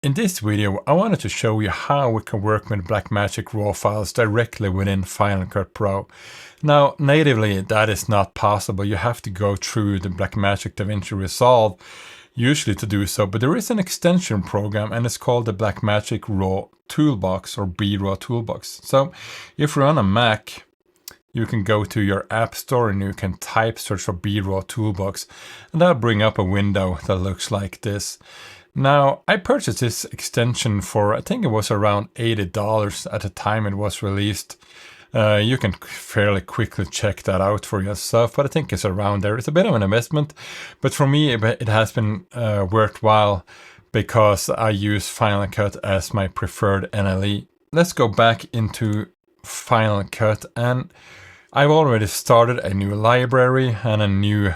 In this video, I wanted to show you how we can work with Blackmagic RAW files directly within Final Cut Pro. Now, natively, that is not possible. You have to go through the Blackmagic DaVinci Resolve, usually to do so, but there is an extension program and it's called the Blackmagic RAW Toolbox or BRAW Toolbox. So if you're on a Mac, you can go to your App Store and you can type search for BRAW Toolbox, and that'll bring up a window that looks like this. Now, I purchased this extension for, I think it was around $80 at the time it was released. You can fairly quickly check that out for yourself, but I think it's around there. It's a bit of an investment, but for me, it has been worthwhile because I use Final Cut as my preferred NLE. Let's go back into Final Cut, and I've already started a new library and a new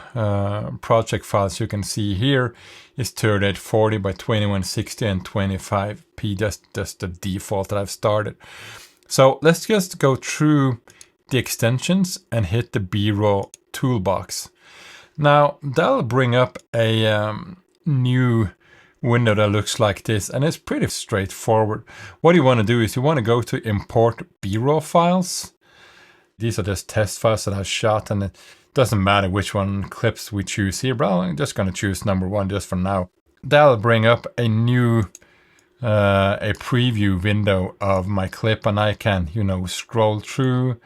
project file. As you can see here is 3840 by 2160 and 25p. That's the default that I've started. So let's just go through the extensions and hit the BRAW toolbox. Now that'll bring up a new window that looks like this, and it's pretty straightforward. What you want to do is you want to go to import BRAW files. These are just test files that I shot, and it doesn't matter which one clips we choose here, but I'm just going to choose number one just for now. That'll bring up a new a preview window of my clip, and I can, scroll through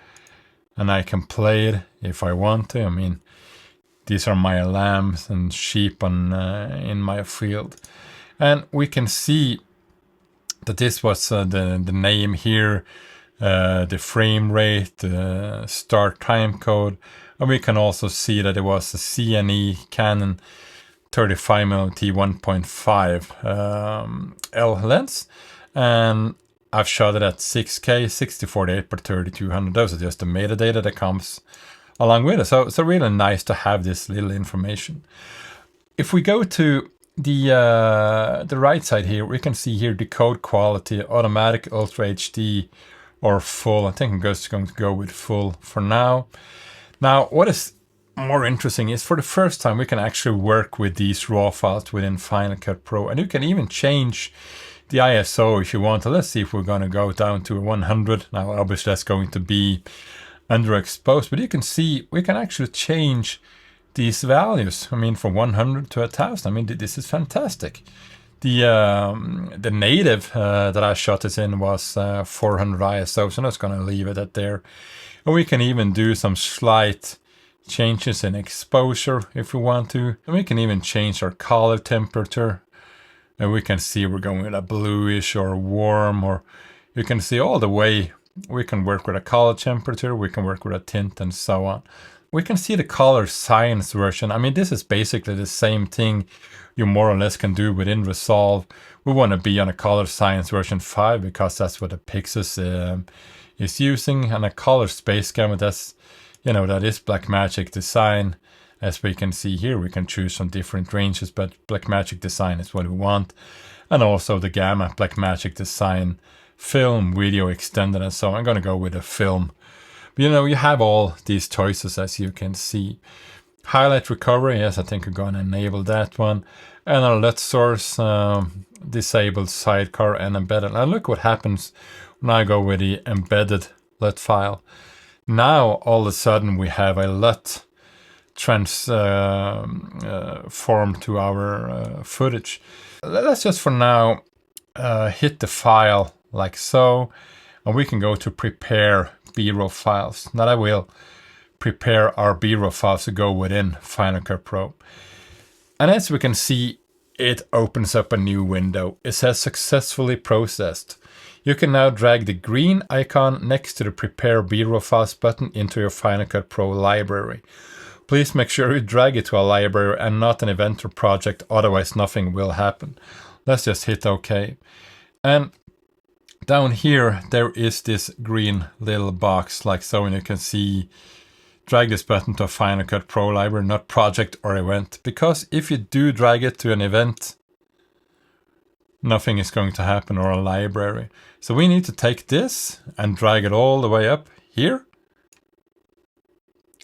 and I can play it if I want to. I mean, these are my lambs and sheep on in my field, and we can see that this was the name here. The frame rate, the start time code, and we can also see that it was a CNE Canon 35mm 1.5 L lens, and I've shot it at 6K 6048 by 3200. Those are just the metadata that comes along with it. So it's really nice to have this little information. If we go to the right side here, we can see here decode quality, automatic, ultra HD, or full. I think I'm just going to go with full for now. Now, what is more interesting is for the first time we can actually work with these RAW files within Final Cut Pro, and you can even change the ISO if you want to. Let's see if we're going to go down to 100. Now, obviously that's going to be underexposed, but you can see we can actually change these values. I mean, from 100 to 1000. I mean, this is fantastic. The native that I shot this in was 400 ISO, so I'm just going to leave it at there. And we can even do some slight changes in exposure if we want to. And we can even change our color temperature. And we can see we're going with a bluish or warm, or you can see all the way. We can work with a color temperature, we can work with a tint, and so on. We can see the color science version. I mean, this is basically the same thing you more or less can do within Resolve. We want to be on a color science version 5 because that's what the PYXIS is using, and a color space gamut, that's, that is Blackmagic Design. As we can see here, we can choose some different ranges, but Blackmagic Design is what we want. And also the gamma, Blackmagic Design, film, video, extended, and so on. I'm going to go with a film. But, you have all these choices, as you can see. Highlight recovery, yes, I think we're going to enable that one. And our LUT source, disabled sidecar and embedded. Now look what happens when I go with the embedded LUT file. Now all of a sudden we have a LUT transformed to our footage. Let's just for now hit the file like so, and we can go to prepare BRAW files. Now I will prepare our BRAW files to go within Final Cut Pro. And as we can see, it opens up a new window. It says successfully processed. You can now drag the green icon next to the prepare BRAW files button into your Final Cut Pro library. Please make sure you drag it to a library and not an event or project, otherwise nothing will happen. Let's just hit OK. And down here, there is this green little box like so, and you can see, drag this button to a Final Cut Pro library, not project or event, because if you do drag it to an event, nothing is going to happen, or a library. So we need to take this and drag it all the way up here.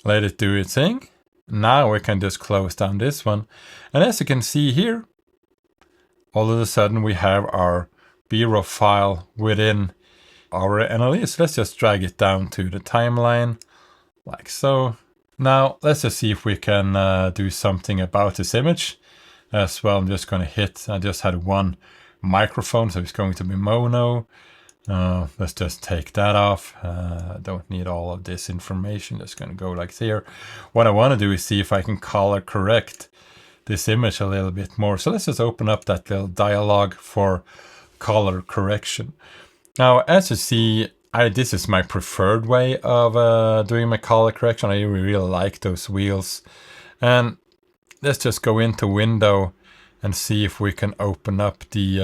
Let it do its thing. Now we can just close down this one. And as you can see here, all of a sudden we have our BRAW file within our NLE. So let's just drag it down to the timeline, like so. Now let's just see if we can do something about this image as well. I'm just going to hit, I just had one microphone, so it's going to be mono. Let's just take that off. Don't need all of this information. Just going to go like here. What I want to do is see if I can color correct this image a little bit more. So let's just open up that little dialog for color correction. Now, as you see, this is my preferred way of doing my color correction. I really like those wheels. And let's just go into Window and see if we can open up the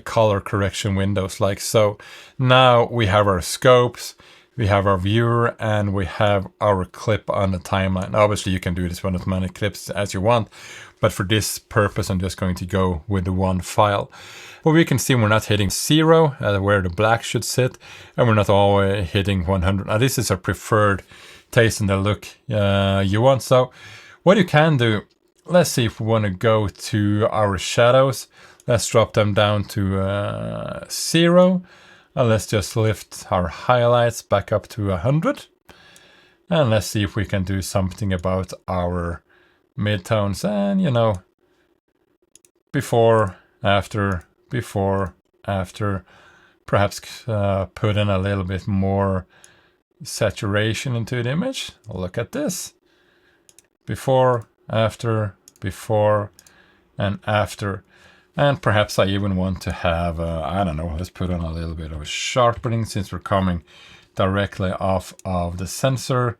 color correction windows like so. Now we have our scopes, we have our viewer, and we have our clip on the timeline. Obviously you can do this with as many clips as you want, but for this purpose I'm just going to go with the one file. Well, we can see we're not hitting 0 where the black should sit, and we're not always hitting 100. Now this is our preferred taste in the look you want. So what you can do, let's see if we want to go to our shadows. Let's drop them down to 0. And let's just lift our highlights back up to 100. And let's see if we can do something about our midtones. And, you know, before, after, perhaps put in a little bit more saturation into the image. Look at this. Before, and after. And perhaps I even want to have, I don't know, let's put on a little bit of sharpening since we're coming directly off of the sensor.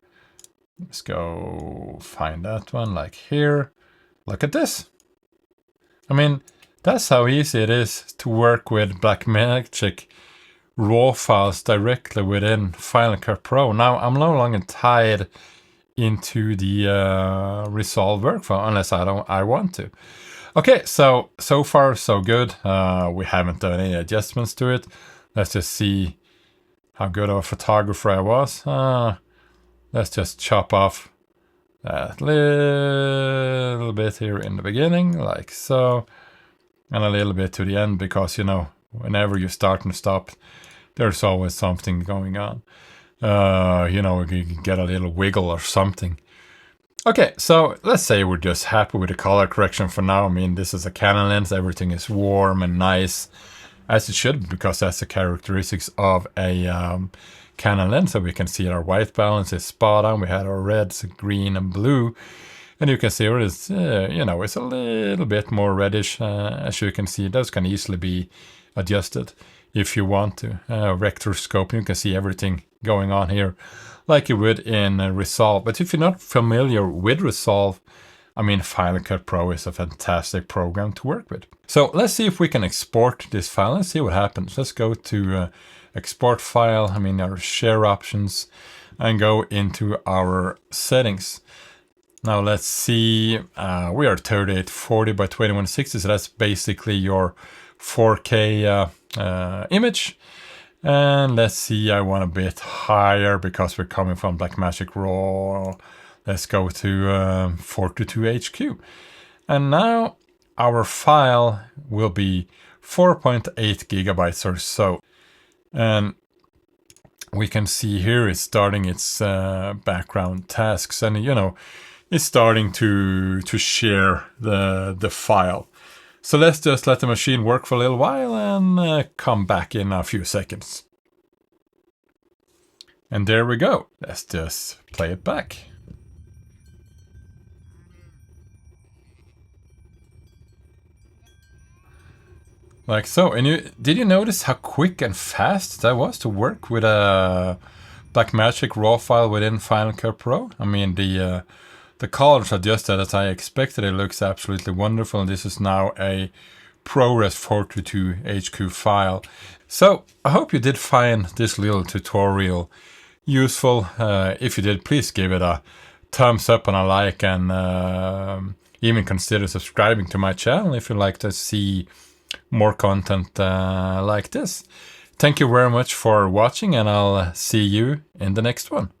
Let's go find that one, like here. Look at this. I mean, that's how easy it is to work with Blackmagic RAW files directly within Final Cut Pro. Now, I'm no longer tied into the Resolve workflow unless I want to. Okay, so far so good. We haven't done any adjustments to it. Let's just see how good of a photographer I was. Let's just chop off that little bit here in the beginning, like so, and a little bit to the end, because, you know, whenever you start and stop, there's always something going on. You know, you can get a little wiggle or something. Okay, so let's say we're just happy with the color correction for now. I mean, this is a Canon lens. Everything is warm and nice, as it should, because that's the characteristics of a Canon lens. So we can see our white balance is spot on. We had our reds, green, and blue. And you can see it is, you know, it's a little bit more reddish. As you can see, those can easily be adjusted if you want to. Vector scope, you can see everything going on here, like you would in Resolve. But if you're not familiar with Resolve, I mean, Final Cut Pro is a fantastic program to work with. So let's see if we can export this file and see what happens. Let's go to export file, I mean our share options, and go into our settings. Now let's see, we are 3840 by 2160, so that's basically your 4K image. And let's see, I want a bit higher because we're coming from Blackmagic RAW. Let's go to 422HQ. And now our file will be 4.8 gigabytes or so. And we can see here it's starting its background tasks, and you know, it's starting to share the file. So let's just let the machine work for a little while and come back in a few seconds. And there we go. Let's just play it back. Like so. And did you notice how quick and fast that was to work with a Blackmagic RAW file within Final Cut Pro? I mean, the colors are just as I expected. It looks absolutely wonderful. And this is now a ProRes 422HQ file. So I hope you did find this little tutorial useful. If you did, please give it a thumbs up and a like, and even consider subscribing to my channel if you'd like to see more content like this. Thank you very much for watching, and I'll see you in the next one.